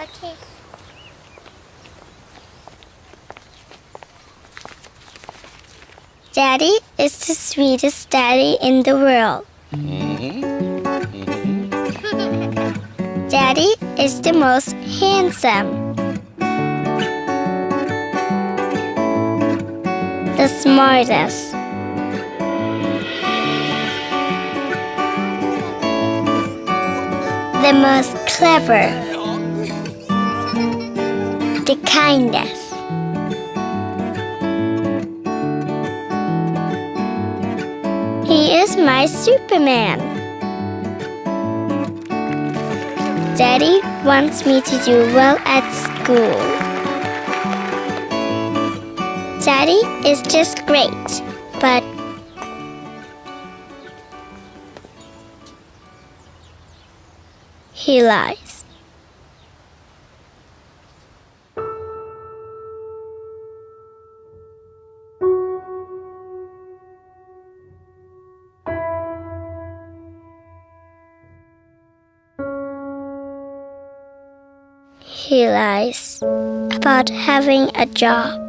Okay. Daddy is the sweetest daddy in the world. Daddy is the most handsome, the smartest, the most clever, the kindest. He is my Superman. Daddy wants me to do well at school. Daddy is just great, but he lies. He lies about having a job.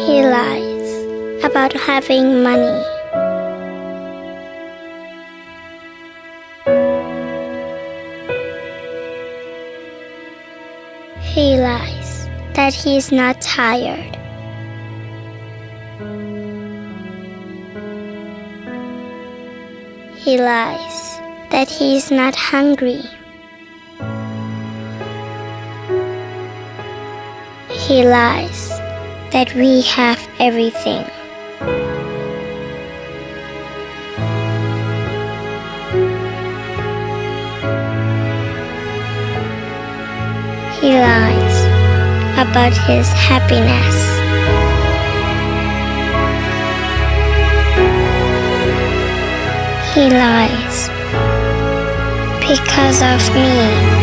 He lies about having money. He lies that he's not tired. He lies that he's not hungry. He lies that we have everything. He lies about his happiness. He lies because of me.